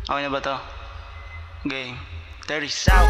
Okay na ba to? Game 30 South.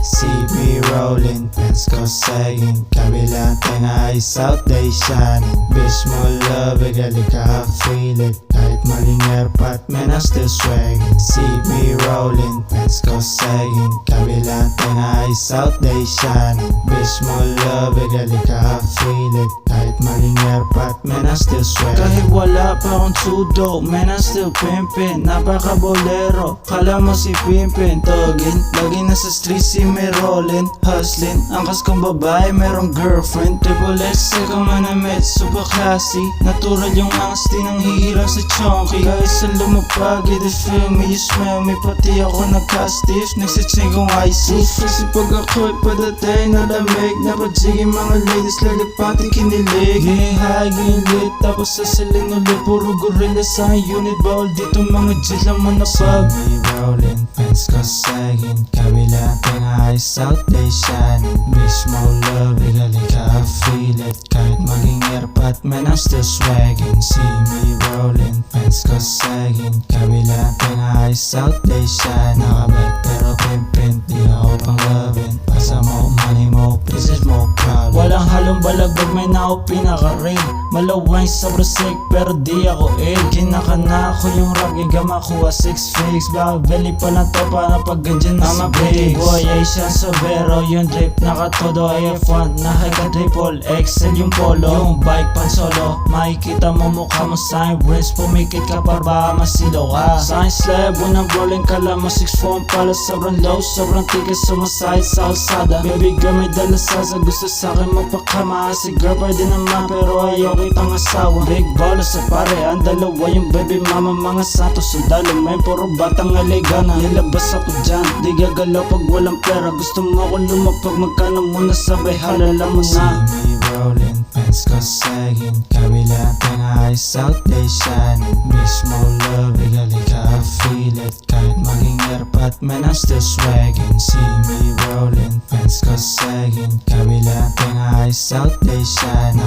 CB rolling, pants ko sagging, kabilang tenga ay South Day shining. Bitch mo love, gali ka feel it, kahit maling airpot, man I'm still swagging. CB rolling, pants ko sagging, kabilang tenga ay South Day shining. Bitch mo love, gali ka feel it, kahit maling airpot, man I'm still swagging. Kahit wala pa akong sudo, man I'm still pimpin'. Napaka bolero, kala mo si Pimpin. Togin, lagi nasa street si may rollin', hustlin'. Angkas kong babae, merong girlfriend. Triple X, ikaw man na med, super classy. Natural yung angas, di nang hihiram sa chonky. Kahit sa lumapag, you feel me, you smell me. Pati ako nagka-stiff, nagsitsing kong icy. Kasi pag ako'y padating na lamig, napadsigi mga ladies, lalipati kinilig. Getting high, getting lit, tapos sasaling ulit. Puro gorilla sa unit, bawal dito mga G lang manapag. CB rolling, pants ko sagging, kabilang tenga ay South Day shining. Bitch mo love, gali ka feel it, kahit maging airpot, man I'm still swagging. CB rolling, pants ko sagging, kabilang tenga ay South Day shining. Nakabag pero pimpin, di ako pang lovin'. Pasa mo, money mo, business mo, problem. Walang halong balagbag, may nao pinaka-ring. Malaway sobrang sick, pero di ako ill. Kinakana ako yung rap, gigama kuha 6 figs. Black belly pa lang to, para pag ganyan na si Biggs. Boy, ay siya sobero, yung drip nakatodo ay F1. Naka triple XL yung polo, yung bike pan solo. Makikita mo mukha mo sa wrist, pumikit ka para ba masilo ka. Science lab, unang rolling ka lang, 6'4" pala sobrang low. Sobrang tigas sumasahid sa kalsada. Baby girl may dalasasa, gusto sa'kin magpakama. Si girl pwede naman, pero ayaw kitang asawa. Big baller sa pare, ang dalawa yung baby mama. Mga santos sundalo, may puro batang aligana. Nilabas ako dyan, di gagalaw pag walang pera. Gusto mo ako lumapag, magkano muna sabay halala mo na. CB rolling, pants ko sagging, kabilang tenga ay South Day shining. Bitch mo love, gali ka feel it, kahit maging airpot, man I'm still swagging. CB rolling, pants ko sagging, kabilang tenga ay South Day shining.